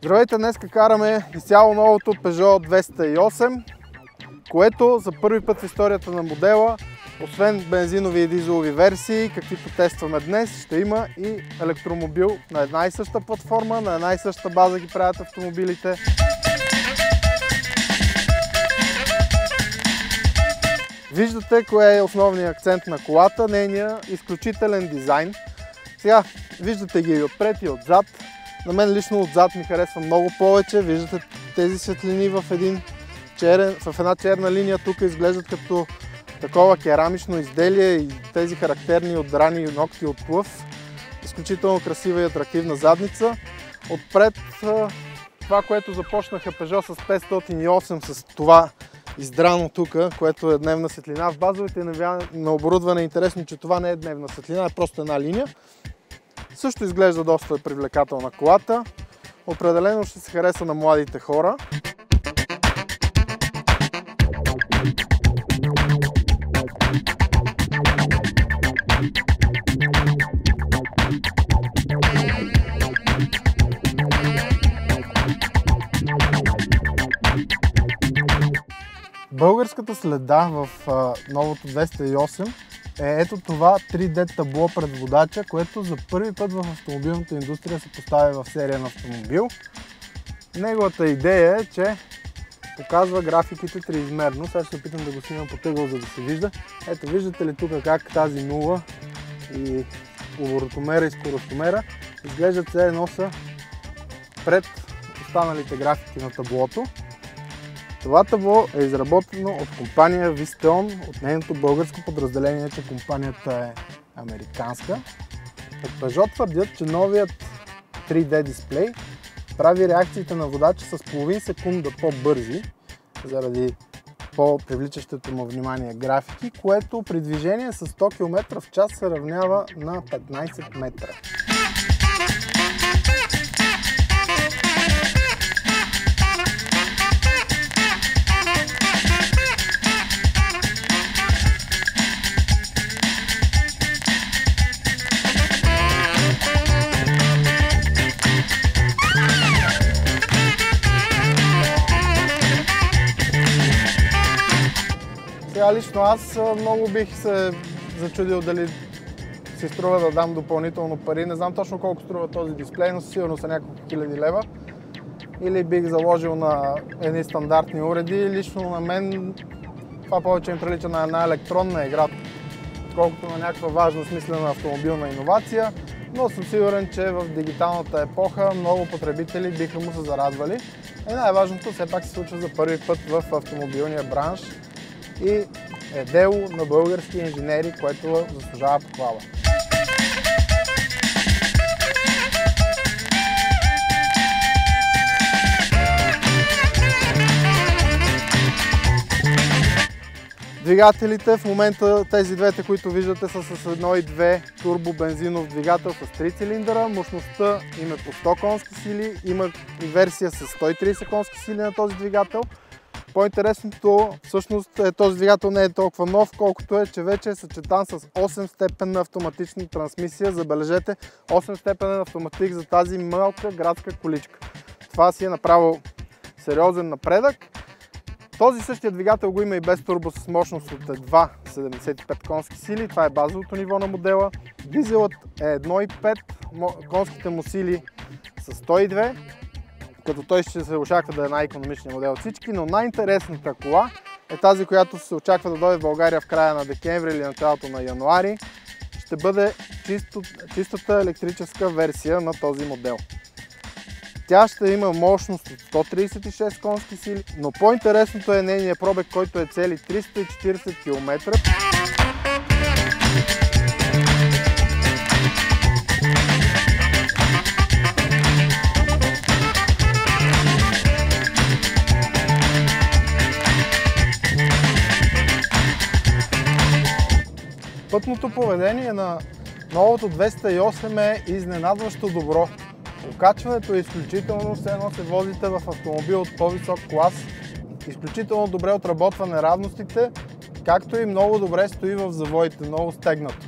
Здравейте, днес караме изцяло новото Peugeot 208, което за първи път в историята на модела, освен бензинови и дизелови версии, каквито тестваме днес, ще има и електромобил на една и съща платформа, на една и съща база ги правят автомобилите. Виждате кое е основният акцент на колата, нейният изключителен дизайн. Сега виждате ги и отпред и отзад. На мен лично отзад ми харесва много повече. Виждате тези светлини в една черна линия. Тук изглеждат като такова керамично изделие и тези характерни отдрани ногти от плъв. Изключително красива и атрактивна задница. Отпред това, което започнаха Peugeot с 508, с това издрано тук, което е дневна светлина. В базовите на оборудване е интересно, че това не е дневна светлина, е просто една линия. Също изглежда доста привлекателна колата. Определено ще се хареса на младите хора. Българската следа в новото 208 е ето това 3D табло пред водача, което за първи път в автомобилната индустрия се поставя в серия на автомобил. Неговата идея е, че показва графиките триизмерно. Сега ще се опитам да го снимам по тъгъл, за да се вижда. Ето, виждате ли тук как тази нула и оборотомера и скоростомера изглеждат все едно са пред останалите графики на таблото. Това табло е изработено от компания Visteon, от нейното българско подразделение, че компанията е американска. От Peugeot твърдят, че новият 3D дисплей прави реакциите на водача с половин секунда по-бързи, заради по-привличащото му внимание графики, което при движение с 100 км в час се равнява на 15 метра. Сега лично аз много бих се зачудил дали си струва да дам допълнително пари. Не знам точно колко струва този дисплей, но сигурно са няколко хиляди лева. Или бих заложил на едни стандартни уреди. Лично на мен това повече ми прилича на една електронна игра, колкото на някаква важна смислена автомобилна иновация. Но съм сигурен, че в дигиталната епоха много потребители биха му се зарадвали. И най-важното все пак се случва за първи път в автомобилния бранш. И е дело на български инженери, което заслужава похвала. Двигателите в момента, тези двете, които виждате, са с 1.2 турбо бензинов двигател с 3 цилиндъра. Мощността им е по 100 конски сили. Има и версия с 130 конски сили на този двигател. По-интересното всъщност е, този двигател не е толкова нов, колкото е, че вече е съчетан с 8-степенна автоматична трансмисия. Забележете, 8-степенен автоматик за тази малка градска количка. Това си е направо сериозен напредък. Този същия двигател го има и без турбо с мощност от едва 75 конски сили. Това е базовото ниво на модела. Дизелът е 1.5, конските му сили са 102. Като той ще се очаква да е най-икономичният модел от всички, но най-интересната кола е тази, която се очаква да дойде в България в края на декември или началото на януари. Ще бъде чистата електрическа версия на този модел. Тя ще има мощност от 136 конски сили, но по-интересното е нейният пробег, който е цели 340 км. Пътното поведение на новото 208 е изненадващо добро. Окачването е изключително, все едно се возите в автомобил от по-висок клас. Изключително добре отработва неравностите, както и много добре стои в завоите, много стегнато.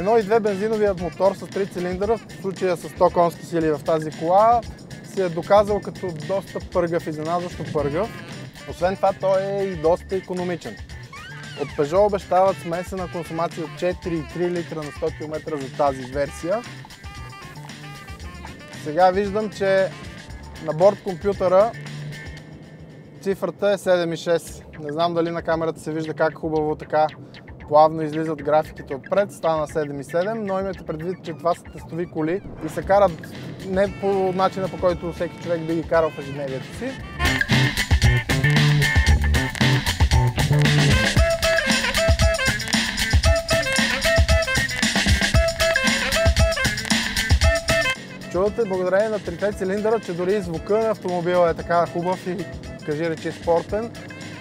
1.2 бензиновият мотор с 3 цилиндъра, в случая с 100 конски сили в тази кола, се е доказал като доста пъргав, изненадващо пъргав. Освен това, той е и доста икономичен. От Peugeot обещават смесена консумация от 4,3 литра на 100 км за тази версия. Сега виждам, че на борд компютъра цифрата е 7,6. Не знам дали на камерата се вижда как хубаво така плавно излизат графиките отпред. Стана 7,7, но имайте предвид, че това са тестови коли и се карат не по начина, по който всеки човек би ги карал в ежедневието си. Чувате благодарение на 3 цилиндъра, че дори звука на автомобила е така хубав и кажи речи спортен.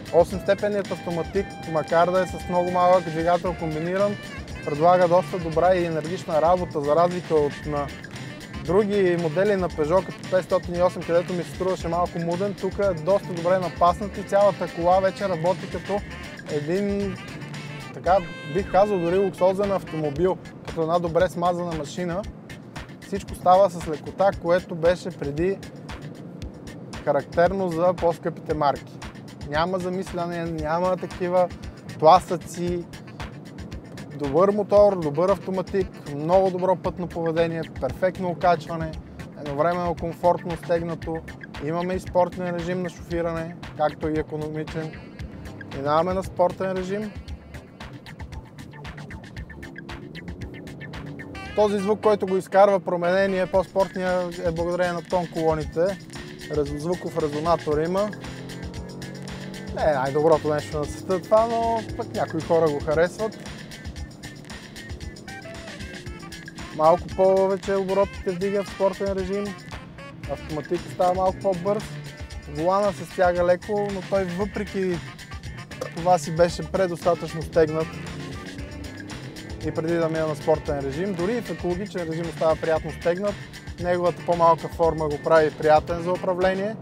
8-степенният автоматик, макар да е с много малък двигател комбиниран, предлага доста добра и енергична работа, за разлика от на други модели на Peugeot, като 508, където ми се струваше малко муден. Тук е доста добре напаснат и цялата кола вече работи като един, така бих казал, дори луксозен автомобил, като една добре смазана машина. Всичко става с лекота, което беше преди характерно за по-скъпите марки. Няма замисляне, няма такива тласъци, добър мотор, добър автоматик, много добро пътно поведение, перфектно окачване, едновременно комфортно стегнато. Имаме и спортен режим на шофиране, както и економичен. Минаваме на спортен режим. Този звук, който го изкарва променение, по-спортния е благодарение на тон колоните. Звуков резонатор има. Не е най-доброто нещо на света това, но пък някои хора го харесват. Малко повече оборотите вдига в спортен режим. Автоматикът става малко по-бърз. Волана се стяга леко, но той въпреки това си беше предостатъчно стегнат и преди да мина на спортен режим. Дори и в екологичен режим остава приятно стегнат. Неговата по-малка форма го прави приятен за управление.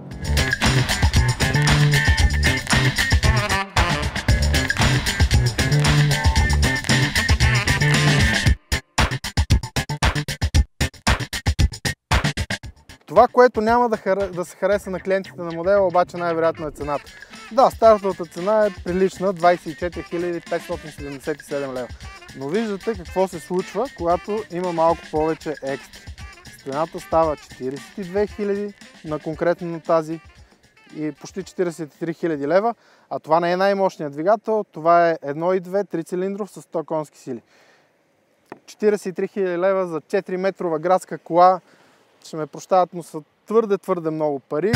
Това, което няма да се хареса на клиентите на модела, обаче най-вероятно е цената. Да, стартовата цена е прилична, 24 577 лева. Но виждате какво се случва, когато има малко повече екстри. Цената става 42 000 на конкретно на тази и почти 43 000 лева, а това не е най-мощният двигател, това е 1.2 3-цилиндров с 100 конски сили. 43 000 лева за 4-метрова градска кола, ще ме прощават, но са твърде много пари.